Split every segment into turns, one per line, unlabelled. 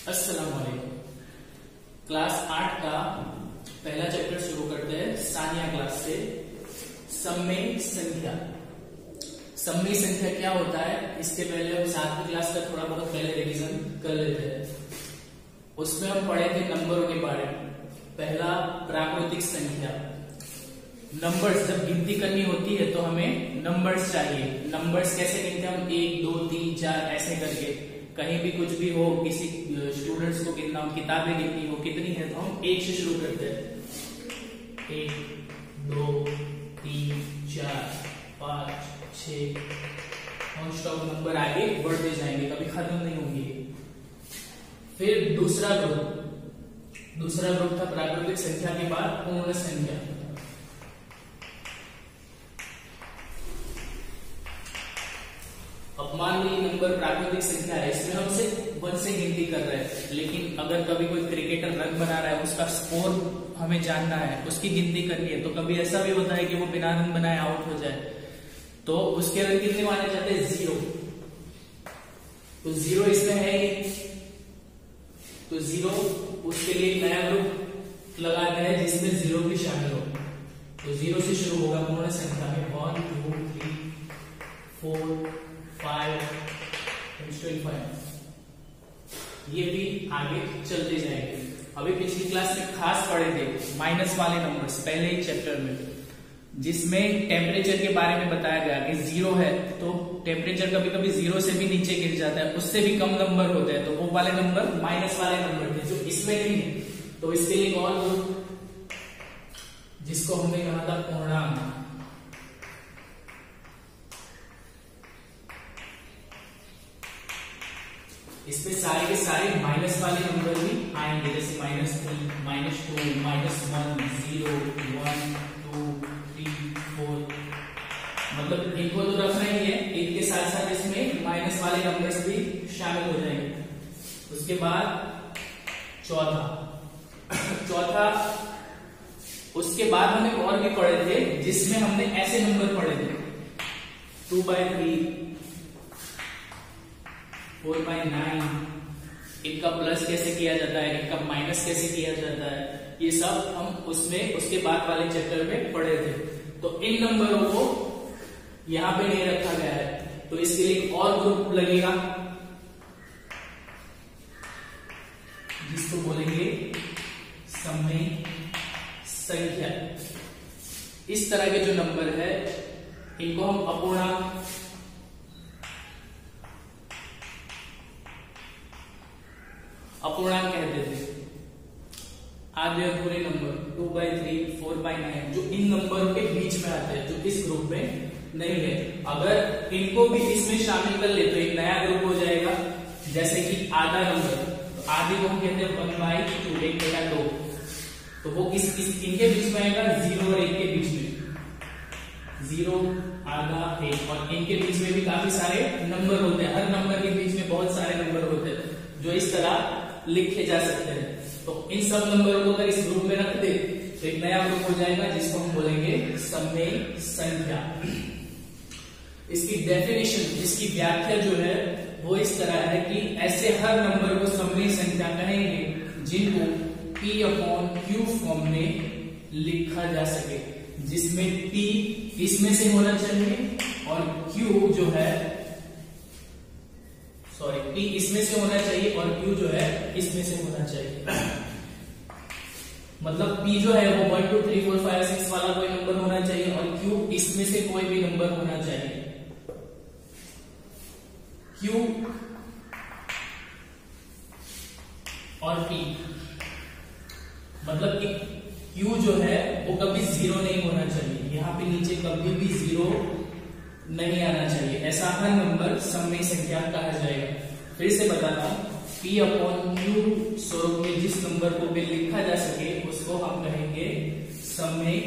अस्सलाम वालेकुम। क्लास 8 का पहला चैप्टर शुरू करते हैं सानिया क्लास से। सममेय संख्या। सममेय संख्या क्या होता है, इसके पहले हम 7वीं क्लास का थोड़ा बहुत पहले रिवीजन कर लेते हैं। उसमें हम पढ़े थे नंबरों के बारे में। पहला प्राकृतिक संख्या। नंबर्स जब गिनती करनी होती है तो हमें नंबर्स चाहिए। नंबर्स कैसे गिनते हैं हम, 1 2 3 4 ऐसे करके। कहीं भी कुछ भी हो, किसी स्टूडेंट्स को कितना हो, किताबें कितनी हो, कितनी है, तो हम 1 से शुरू करते हैं। 1 2 3 4 5 6 नॉन स्टॉप नंबर आगे बढ़ते जाएंगे, कभी खत्म नहीं होंगे। फिर दूसरा ग्रुप था प्राकृतिक संख्या के बाद पूर्ण संख्या। अब मान लीजिए नंबर प्राकृतिक संख्या है, इसमें हम सिर्फ 1 से गिनती कर रहे हैं। लेकिन अगर कभी कोई क्रिकेटर रन बना रहा है, उसका स्कोर हमें जानना है, उसकी गिनती करनी है, तो कभी ऐसा भी होता है कि वो बिना रन बनाए आउट हो जाए, तो उसके रन कितने माने जाते हैं, 0। तो 0 इसमें है ही, तो 0 उसके लिए एक नया ग्रुप लगाना है जिसमें 0 भी शामिल हो। तो 0 से शुरू होगा पूर्ण संख्या में 1 2 3 4 5 25। ये भी आगे चलते जाएंगे। अभी पिछली क्लास में खास पढ़े थे माइनस वाले नंबर्स पहले ही चैप्टर में, जिसमें टेम्परेचर के बारे में बताया गया कि 0 है तो टेम्परेचर कभी कभी 0 से भी नीचे गिर जाता है, उससे भी कम नंबर होते हैं, तो वो वाले नंबर माइनस वाले नंबर थे जो इसमें नहीं है। तो इसके लिए एक और ग्रुप जिसको हमने कहा था पूर्णांक। इसमें सारे के सारे माइनस वाले नंबर भी आएंगे, जैसे -3 -2 -1 0 1 2 3 4। मतलब इनको तो रखना ही है, इनके साथ साथ इसमें माइनस वाले नंबर्स भी शामिल हो जाएंगे। उसके बाद चौथा उसके बाद हमने और भी पढ़े थे जिसमें हमने ऐसे नंबर पढ़े थे 2/3 4/9। इनका प्लस कैसे किया जाता है, इनका माइनस कैसे किया जाता है, ये सब हम उसमें उसके बाद वाले चैप्टर में पढ़े थे। तो इन नंबरों को यहां पे नहीं रखा गया है, तो इसके लिए एक और ग्रुप लगेगा जिसको बोलेंगे सममेय संख्या। इस तरह के जो नंबर है इनको हम अपूर्णांक कहते थे। आधे अधूरे नंबर 2/3 4/9 जो इन नंबरों के बीच में आते हैं, जो इस ग्रुप में नहीं है। अगर इनको भी इसमें शामिल कर ले तो एक नया ग्रुप हो जाएगा, जैसे कि आधा नंबर, तो आधे को हम कहते हैं 1/2, 1 बटा 2। तो वो इनके बीच में आएगा 0 और 1 के बीच में, 0 आधा 1। और इनके बीच में भी काफी सारे नंबर होते हैं, हर नंबर के बीच में बहुत सारे नंबर होते हैं जो इस तरह लिखे जा सकते हैं। तो इन सब नंबरों को अगर इस ग्रुप में रख दे तो एक नया ग्रुप हो जाएगा जिसको हम बोलेंगे सममेय संख्या। इसकी डेफिनेशन, इसकी व्याख्या जो है वो इस तरह है कि ऐसे हर नंबर को सममेय संख्या कहेंगे जिनको P/Q फॉर्म में लिखा जा सके, जिसमें P इसमें से होना चाहिए और Q जो है P इसमें से होना चाहिए और Q जो है इसमें से होना चाहिए। मतलब P जो है वो 1 2 3 4 5 6 वाला कोई नंबर होना चाहिए और Q इसमें से कोई भी नंबर होना चाहिए। Q और P मतलब कि Q जो है वो कभी 0 नहीं होना चाहिए, यहाँ पे नीचे कभी भी 0 नहीं आना चाहिए। ऐसा हर नंबर सममेय संख्या कहा जाएगा। फिर से बताता हूं, P/Q स्वरूप में जिस नंबर को भी लिखा जा सके उसको हम कहेंगे सममेय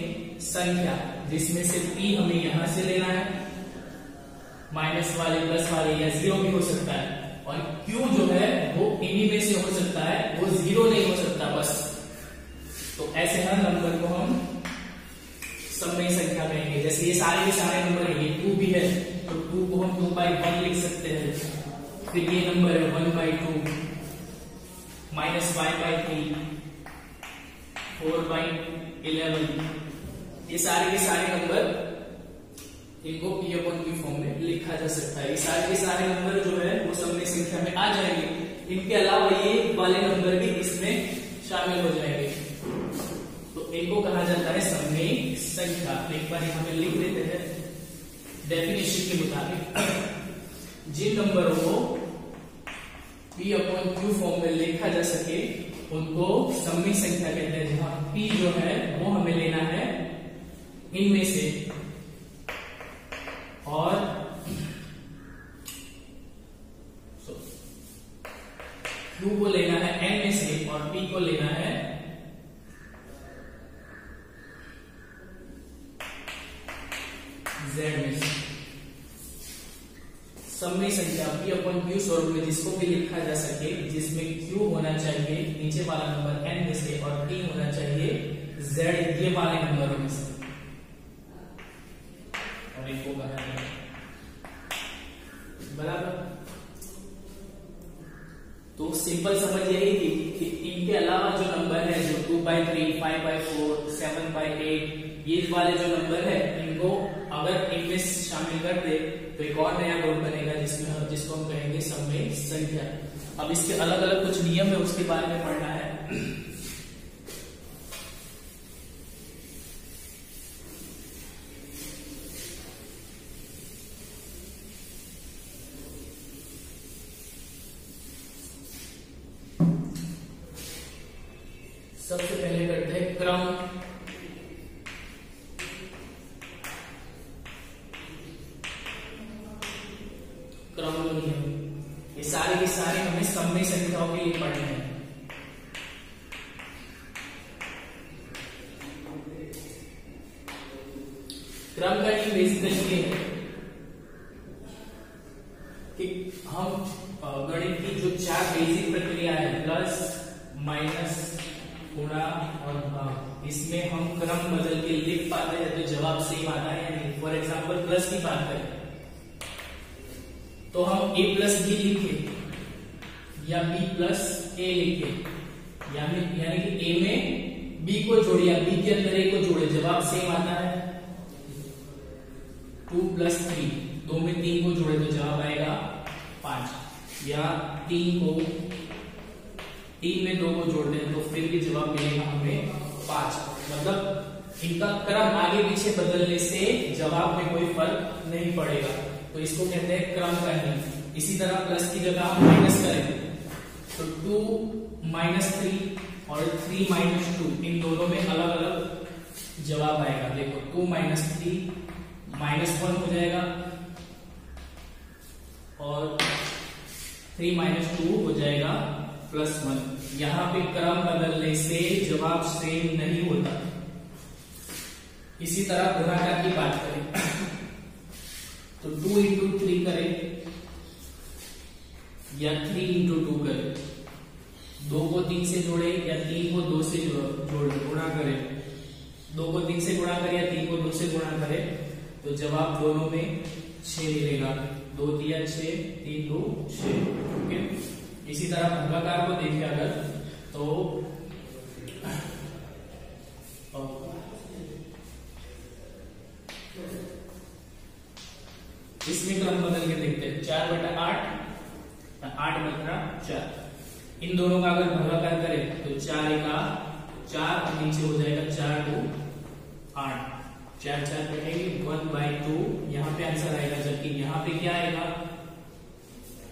संख्या, जिसमें से P हमें यहां से लेना है, माइनस वाले प्लस वाले या 0 भी हो सकता है, और Q जो है वो इन्हीं में से हो सकता है, वो 0 नहीं हो सकता बस। तो ऐसे हर नंबर को हम सममेय संख्या कहेंगे। जैसे ये सारे के सारे नंबर है, ये 2 भी है तो 2 को हम 2/1 लिख सकते हैं। फिर ये नंबर है 1/2, -5/3, 4/11, ये सारे के सारे नंबर इनको P/Q फॉर्म में लिखा जा सकता है। ये सारे के सारे नंबर जो है वो सममेय संख्या में आ जाएंगे। इनके अलावा ये वाले नंबर भी इसमें शामिल हो जाएंगे, तो इनको कहा जाता है सममेय संख्या। एक बार यहाँ पे लिख देते हैं डेफिनेशन के मुताबिक। जिन नंबरों को P/Q फॉर्म में लिखा जा सके उनको सममेय संख्या कहते हैं, जहां P जो है वो हमें लेना है इनमें से और Q को लेना है N में से और P को लेना है Z में से। सममेय संख्या P/Q स्वरूप में जिसको भी लिखा जा सके, जिसमें Q होना चाहिए नीचे वाला नंबर N में से और P होना चाहिए Z ये वाले नंबरों में से, और इनको बनाना बराबर। तो सिंपल समझ यही थी कि इनके अलावा जो नंबर है, जो 2/3, 5/4, 7/8 ये वाले जो नंबर है, इनको अगर इनमें शामिल कर दे तो एक और नया ग्रुप बनेगा जिसको हम कहेंगे सममेय संख्या। अब इसके अलग अलग कुछ नियम है, उसके बारे में पढ़ना है। सबसे पहले करते हैं क्रम। ये सारे के सारे हमें सममेय संख्याओं के लिए पढ़ने हैं। क्रम का नियम बेसिकली ये है कि हम गणित की जो 4 बेसिक प्रक्रिया है, प्लस, माइनस, गुणा और भाग, इसमें हम क्रम बदल के लिख पाते हैं तो जवाब सेम आता है या नहीं। फॉर एग्जाम्पल प्लस की बात करें तो हम A+B लिखे या B+A लिखे, यानी कि A में B को जोड़े या B के अंदर A को जोड़े, जवाब सेम आता है। 2 + 3, 2 में 3 को जोड़े तो जवाब आएगा 5, या 3 में 2 को जोड़ दें तो फिर भी जवाब मिलेगा हमें 5। मतलब इनका क्रम आगे पीछे बदलने से जवाब में कोई फर्क नहीं पड़ेगा, तो इसको कहते हैं क्रम का नियम। इसी तरह प्लस की जगह हम माइनस करें तो 2 - 3 और 3 - 2 इन दोनों में अलग अलग जवाब आएगा। देखो 2 - 3 -1 हो जाएगा और 3 - 2 हो जाएगा +1। यहाँ पे क्रम बदलने से जवाब सेम नहीं होता। इसी तरह गुणाकार की बात करें तो 2 × 3 करें या 3 × 2 करें, 2 को 3 से जोड़े या 3 को 2 से जोड़े, गुणा करें, 2 को 3 से गुणा करें या 3 को 2 से गुणा करें तो जवाब दोनों में 6 मिलेगा। 2 × 3 = 6, 3 × 2 = 6। ओके, इसी तरह भागाकार को देखें अगर तो इसमें क्रम बदल के देखते हैं। 4/8, 8/4, इन दोनों का अगर भागाकार करें तो 4 × 4 और नीचे हो जाएगा 4 × 8, 4 4 कटेंगे 1/2, यहाँ पे आंसर आएगा। जबकि यहाँ पे क्या आएगा,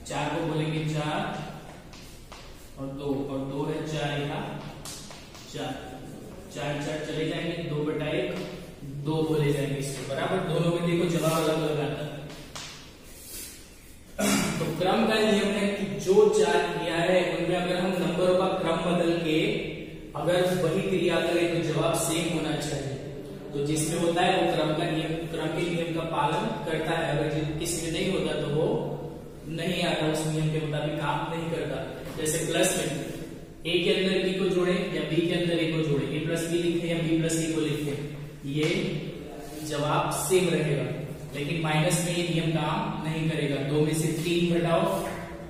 4 को बोलेंगे 4 और 2 है 4 × 4, 4 4 चले जाएंगे, 2/1 2 बोले जाएंगे इसको बराबर। दोनों में देखो जवाब अलग अलग आता है। तो क्रम का नियम है कि जो 4 क्रिया है उनमें अगर हम नंबरों का क्रम बदल के अगर वही क्रिया करें तो जवाब सेम होना चाहिए। तो जिसमें होता है वो क्रम के नियम का पालन करता है। अगर किसी में नहीं होता तो वो नहीं आता, उस नियम के मुताबिक काम नहीं करता। जैसे प्लस में A के अंदर B को जोड़े या B के अंदर A को जोड़े, A+B लिखे या B+A को लिखे, ये जवाब सेम रहेगा। लेकिन माइनस में ये नियम काम नहीं करेगा। 2 में से 3 घटाओ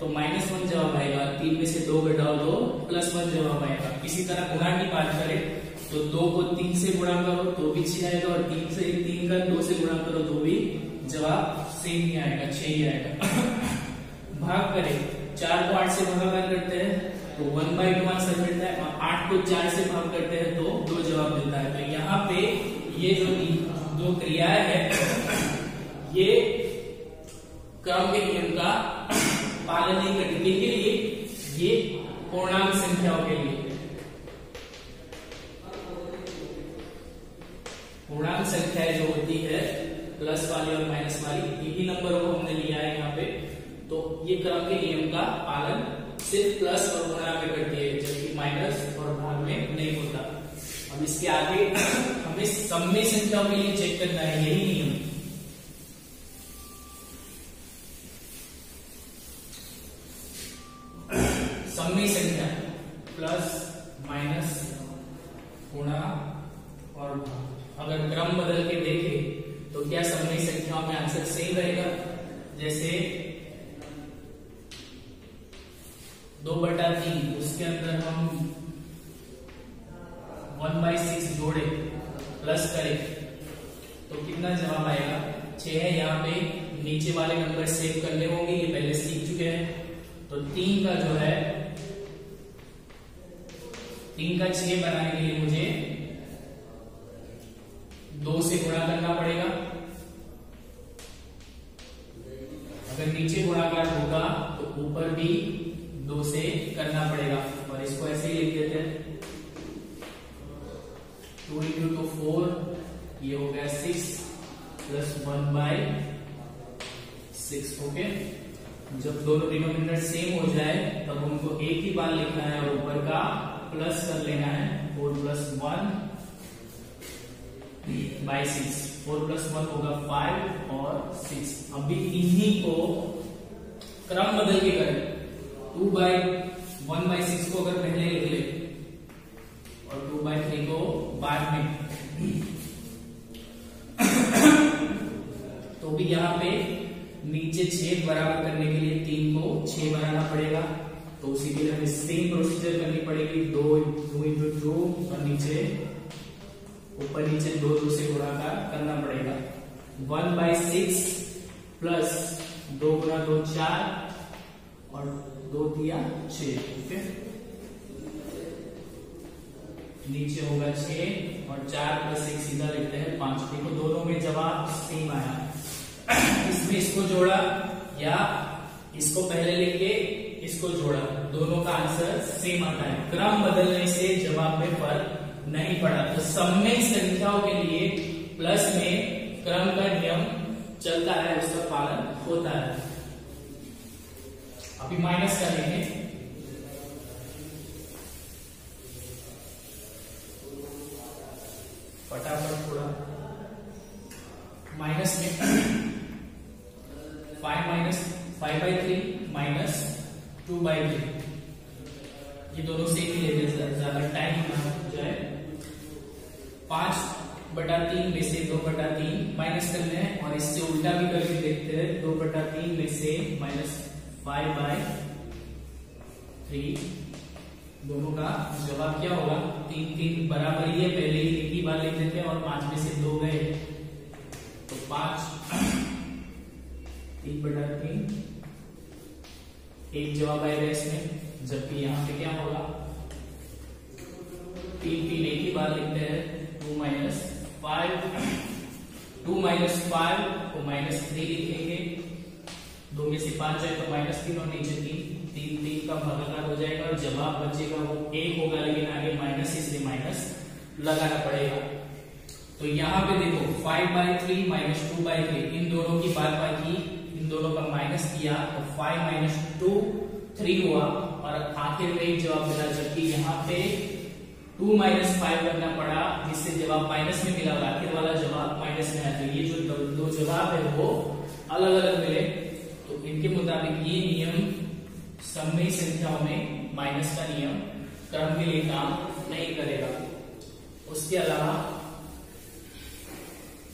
तो -1 जवाब आएगा, 3 में से 2 घटाओ तो +1 जवाब आएगा। इसी तरह गुणा की बात करें तो 2 को 3 से गुणा करो तो भी 6 आएगा, और 3 का 2 से गुणा करो तो भी जवाब सेम ही आएगा, 6 ही आएगा। भाग करें, 4 को 8 से भागाकार करते हैं तो 1/2 आंसर मिलता है, और 8 को 4 से भाग करते हैं तो 2 जवाब मिलता है। तो यहाँ पे ये जो क्रियाएं है ये क्रम के नियम का पालन नहीं करती। किसके लिए? ये पूर्णांक संख्याओं के लिए। पूर्णांक संख्याएं जो होती है प्लस वाली और माइनस वाली, इन्हीं नंबरों को हमने लिया है यहाँ पे। तो ये क्रम के नियम का पालन सिर्फ प्लस और गुणा में करती है, जबकि माइनस और भाग में नहीं होता। अब इसके आगे हमें सममेय संख्याओं के लिए चेक करना है, यही नियम। सममेय संख्या प्लस माइनस गुणा और भाग, अगर क्रम बदल के देखें तो क्या सममेय संख्याओं में आंसर सेम रहेगा? जैसे 2/3, उसके अंदर हम 1/6 जोड़े प्लस करें तो कितना जवाब आएगा? 6 है। यहाँ पे नीचे वाले नंबर सेव करने होंगे, ये पहले सीख चुके हैं। तो 3 का जो है 3 का 6 बनाने के लिए मुझे 2 से गुणा करना पड़ेगा। अगर नीचे गुणाकार होगा तो ऊपर भी 2 से करना पड़ेगा, और इसको ऐसे ही लिख देते हैं 2 × 2 4, ये हो गया 6 + 1/6। ओके, जब दोनों डिनोमिनेटर सेम हो जाए तब उनको एक ही बार लिखना है और ऊपर का प्लस कर लेना है। 4 + 1/6, 4 + 1 होगा 5 और 6। अभी इन्हीं को क्रम बदल के करें, 2/1/6 को अगर पहले लिख ले और 2/3 को बाद में, तो भी यहाँ पे नीचे 6 बराबर करने के लिए 3 को 6 बनाना पड़ेगा। तो उसी के लिए हमें सेम प्रोसीजर करनी पड़ेगी, 2 × 2 और नीचे ऊपर नीचे 2 से गुणाकार करना पड़ेगा। 1/6 प्लस 2 × 2 4 और 2 दिया 6। ओके, नीचे होगा 6 और 4 + 1 सीधा लिखते हैं 5। देखो दोनों में जवाब सेम आया। इसमें इसको जोड़ा या इसको पहले लेके इसको जोड़ा, दोनों का आंसर सेम आता है। क्रम बदलने से जवाब में फर्क नहीं पड़ा। तो सममेय संख्याओं के लिए प्लस में क्रम का नियम चलता है, उसका पालन होता है। अभी माइनस करेंगे, फटाफट थोड़ा। माइनस में 5/3 माइनस 2/3, ये दोनों से ही लेते हैं, ज्यादा टाइम ना हो जाए। 5/3 में से 2/3 माइनस करना है, और इससे उल्टा भी करके देखते हैं। 2/3 में से -5/3, दोनों का जवाब क्या होगा? 3 बराबर ही है, पहले ही एक ही बार लिख देते हैं, और 5 में से 2 गए तो 5 3/3 एक जवाब आएगा इसमें। जबकि यहाँ पे क्या होगा? 3 एक ही बार लिखते हैं, 2 - 5, 2 - 5 को -3 लिखेंगे। 2 में से 5 जाए तो -3 और नीचे 3 का भागाकार हो जाएगा, और जवाब बचेगा वो 1 होगा, लेकिन आगे माइनस, इसलिए माइनस लगाना पड़ेगा। तो यहाँ पे देखो 5/3 - 2/3, इन दोनों की बात की, इन दोनों का माइनस किया तो 5 - 2 3 हुआ, और आखिर में एक जवाब मिला। जबकि यहाँ पे 2 - 5 करना पड़ा, जिससे जवाब माइनस में मिला, और आखिर वाला जवाब माइनस में आया। तो ये जो दो जवाब है वो अलग अलग मिले। तो इनके मुताबिक ये नियम सममेय संख्याओं में माइनस का नियम क्रम के लिए काम नहीं करेगा। उसके अलावा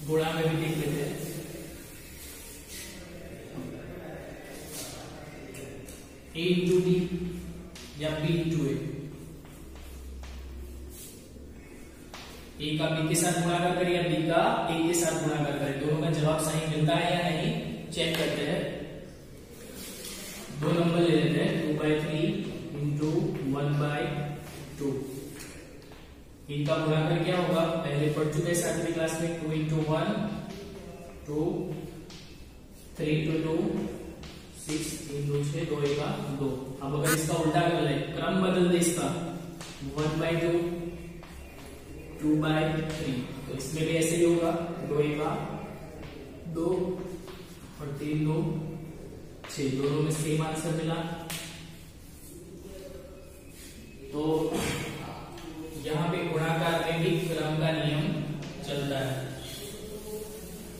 गुणा में भी देख लेते हैं। A इंटू B या B इंटू A। A का B के साथ गुणाकार करें या B का A के साथ गुणाकार करें, दोनों का जवाब सही मिलता है या नहीं चेक करते हैं। दो नंबर ले लेते हैं 2/3 इंटू 1/2। इनका गुणाकार क्या होगा, पहले पढ़ चुके हैं 7वीं क्लास में, 2 इंटू 1 2, 3 इंटू 2 6 इंटू 6 2 1 2। अब अगर इसका उल्टा कर ले, क्रम बदल दे इसका, 1/2 2/3, तो इसमें भी ऐसे ही होगा, 2 1 2 और 3 2 6, दोनों में सेम आंसर मिला। तो यहाँ पे गुणाकार में भी क्रम का नियम चलता है।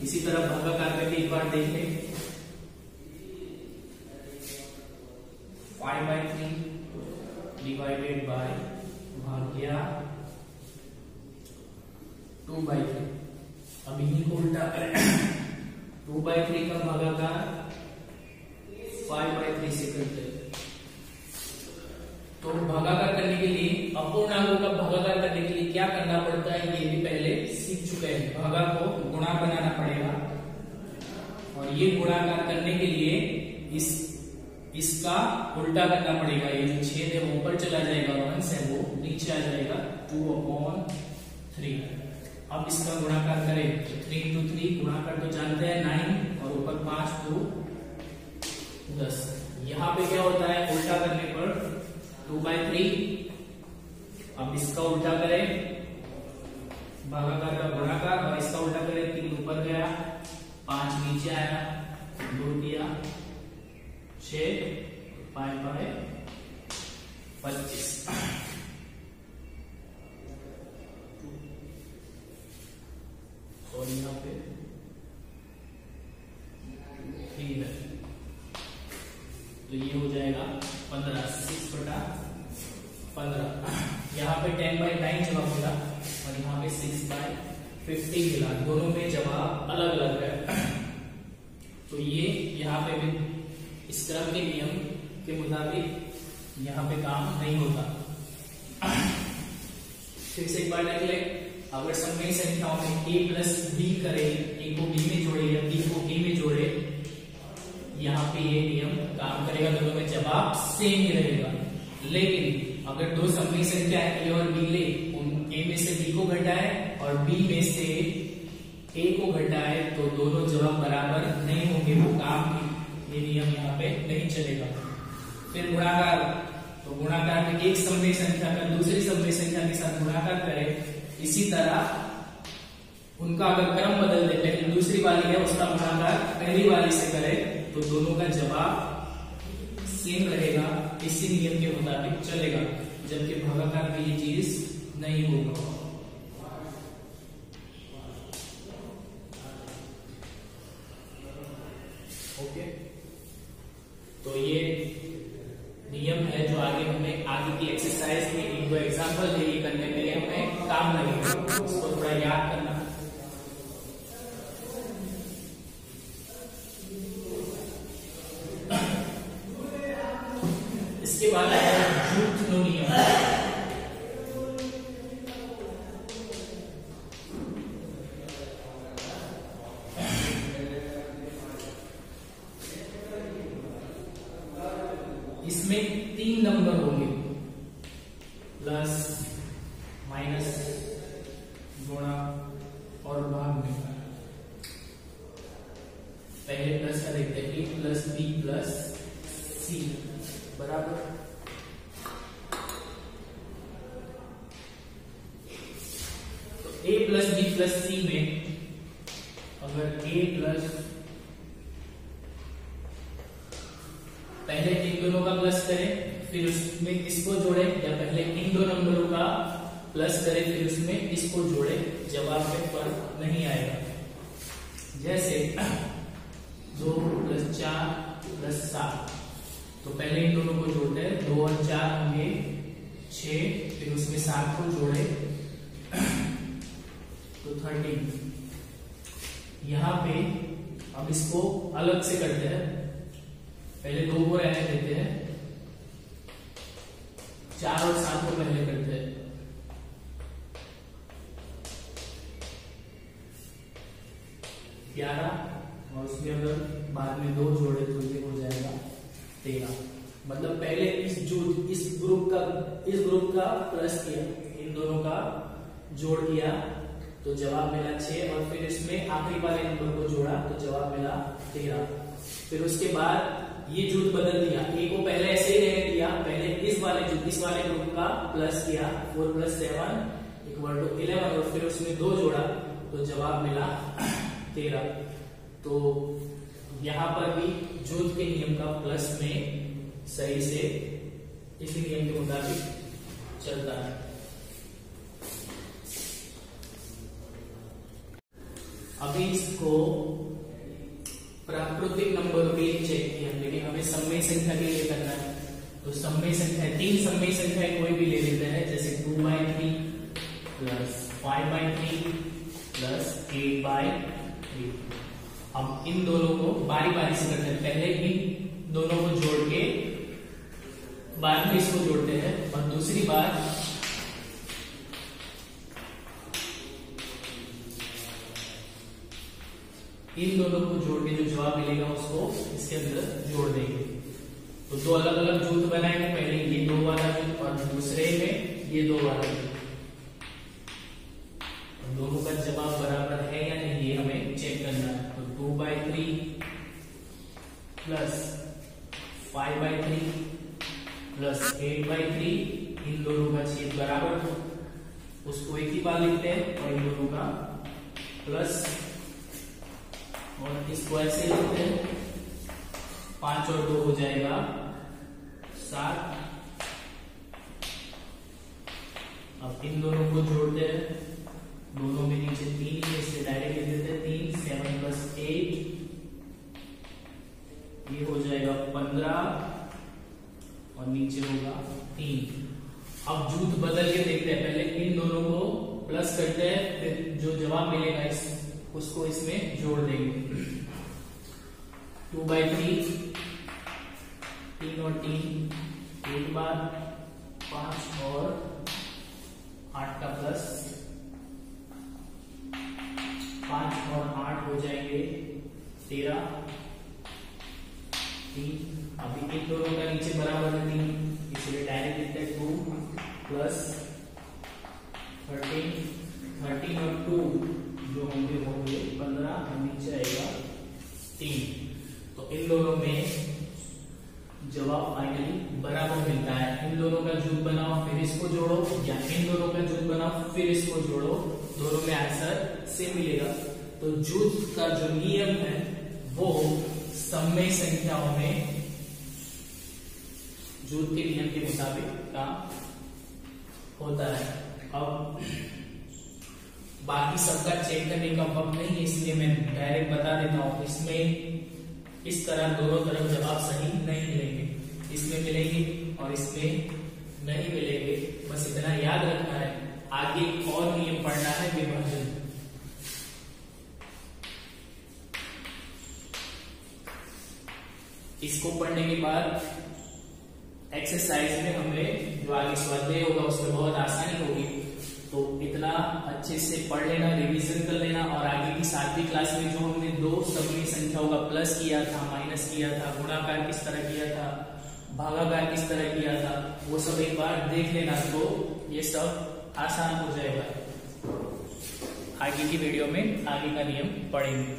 इसी तरह भागाकार में भी एक बार देख लें, 5/3 डिवाइडेड बाय भाग्या 2/3। अब इन्हीं को उल्टा करें, 2/3 का भागाकार 5/3 से करते हैं। तो भागाकार करने के लिए, अपूर्णांकों का भागाकार करने के लिए क्या करना पड़ता है ये भी पहले सीख चुके हैं। भागा को गुणा बनाना पड़ेगा और ये गुणाकार करने के लिए इसका उल्टा करना पड़ेगा। ये जो छेद है वो ऊपर चला जाएगा, 1 है वो नीचे आ जाएगा, 2/3। अब इसका गुणाकार करें तो 3 इंटू 3 गुणाकार तो जानते हैं 9 और ऊपर 5 2 10। यहाँ पे क्या होता है उल्टा करने पर 2/3। अब इसका उल्टा करें, भागाकार का गुणाकार, और इसका उल्टा करें, 3 ऊपर गया 5 नीचे आया, 2 दिया 6 5/25। और यहाँ पे 3 है, तो ये हो जाएगा 15, 6/15। यहाँ पे 10/9 जवाब मिला और यहाँ पे 6/15 मिला, दोनों में जवाब अलग अलग है। तो ये यहाँ पे भी इस क्रम के नियम के मुताबिक यहाँ पे काम नहीं होता। फिर से एक बार देख ले, अगर समग्र संख्याओं में a प्लस b करें, a को b में जोड़े या b को a में जोड़े, यहाँ पे ये नियम काम करेगा, दोनों में जवाब सेम ही रहेगा। लेकिन अगर दो समग्र संख्या a और b ले, उन a में से b को घटाए और b में से a को घटाए, तो दोनों जवाब बराबर नहीं होंगे, वो काम ये नियम यहाँ पे नहीं चलेगा। फिर गुणाकार, तो गुणाकार में एक समग्र संख्या का दूसरी समग्र संख्या के साथ गुणाकार करें, इसी तरह उनका अगर क्रम बदल दे, पहले दूसरी वाली है उसका गुणाकार पहली वाली से करें, तो दोनों का जवाब सेम रहेगा, इसी नियम के मुताबिक चलेगा। जबकि भागाकार में ये चीज नहीं होगा। ओके, तो ये नियम है जो आगे हमें आगे की एक्सरसाइज में एक दो एग्जांपल है, ये करने के लिए हमें काम लगेगा, उसको थोड़ा याद करना। इसके बाद आया जूथनो नियम। इसमें 3 नंबर होंगे, प्लस माइनस गुणा और भाग में। पहले प्लस का देखते हैं, a प्लस बी प्लस सी बराबर, तो a प्लस बी प्लस सी में अगर a प्लस, पहले इन दोनों का प्लस करें फिर उसमें इसको जोड़े, या पहले इन दो नंबरों का प्लस करें फिर उसमें इसको जोड़े, जवाब में फर्क नहीं आएगा। जैसे 2 + 4 + 7, तो पहले इन दोनों को जोड़ते हैं, 2 और 4 होंगे 6, फिर उसमें 7 को जोड़े तो 13। यहाँ पे अब इसको अलग से करते हैं, पहले 2 को रहने देते हैं, 4 और 7 को पहले करते हैं। 11 और उसमें अगर बाद में 2 जोड़े तो ये हो जाएगा 13। मतलब पहले इस ग्रुप का प्लस किया, इन दोनों का जोड़ किया तो जवाब मिला 6, और फिर इसमें आखिरी वाले नंबर को जोड़ा तो जवाब मिला 13। फिर उसके बाद ये जुट बदल दिया, ए को पहले ऐसे ही रहने दिया, पहले इस वाले ग्रुप का प्लस किया 4 + 7 = 11, और फिर उसमें 2 जोड़ा तो जवाब मिला 13। तो यहाँ पर भी जुट के नियम का प्लस में सही से इसी नियम के मुताबिक चलता है। अभी इसको प्राकृतिक नंबरों के लिए चेक किया, लेकिन हमें सममेय संख्या के लिए करना है। तो सममेय संख्या 3 सममेय संख्या कोई भी ले लेते हैं, जैसे 2/3 + 5/3 + 8/3। अब इन दोनों को बारी बारी से करते हैं, पहले इन दोनों को जोड़ के बाद में इसको जोड़ते हैं, और दूसरी बार इन दोनों को जोड़ के जो जवाब मिलेगा उसको इसके अंदर जोड़ देंगे। तो 2 अलग अलग जूथ बनाएंगे, पहले ये 2 वाला जूथ और दूसरे में ये 2 वाला जूथ। दोनों का जवाब बराबर है या नहीं ये हमें चेक करना है। तो 2/3 + 5/3 + 8/3, इन दोनों का छेद बराबर हो, उसको एक ही बार लिखते हैं, और इन दोनों का प्लस, और इसको ऐसे लिखते हैं, 5 और 2 हो जाएगा 7। अब इन दोनों को जोड़ते हैं, दोनों में नीचे 3, इससे डायरेक्ट लिख देते हैं 3, 7 + 8, ये हो जाएगा 15, और नीचे होगा 3। अब जूथ बदल के देखते हैं, पहले इन दोनों को प्लस करते हैं, फिर जो जवाब मिलेगा उसको इसमें जोड़ देंगे। 2/3, 3 और 3 एक बार, 5 और 8 का प्लस, 5 और 8 हो जाएंगे 13, 3। अभी इन दोनों का नीचे बराबर है 3, इसलिए डायरेक्ट लिखते हैं 2 + 13 और 2 जो होंगे 15, और नीचे आएगा 3। तो इन दोनों में जवाब फाइनली बराबर मिलता है। इन दोनों का जूथ बनाओ फिर इसको जोड़ो, या इन दोनों का जूथ बनाओ फिर इसको जोड़ो, दोनों में आंसर सेम मिलेगा। तो जूथ का जो नियम है वो सममेय संख्याओं में जूथ के नियम के मुताबिक काम होता है। अब बाकी सबका चेक करने का वक्त नहीं है, इसलिए मैं डायरेक्ट बता देता हूं। इसमें इस तरह दोनों तरफ जवाब सही नहीं मिलेंगे, इसमें मिलेंगे और इसमें नहीं मिलेंगे। बस इतना याद रखना है। आगे और नियम पढ़ना है, विभाजन। इसको पढ़ने के बाद एक्सरसाइज में हमें जो आगे स्वाध्याय होगा उसमें बहुत आसानी होगी। तो इतना अच्छे से पढ़ लेना, रिवीजन कर लेना, और आगे की 7वीं क्लास में जो हमने 2 सममेय संख्याओं का प्लस किया था, माइनस किया था, गुणाकार किस तरह किया था, भागाकार किस तरह किया था, वो सब एक बार देख लेना, तो ये सब आसान हो जाएगा। आगे की वीडियो में आगे का नियम पढ़ेंगे।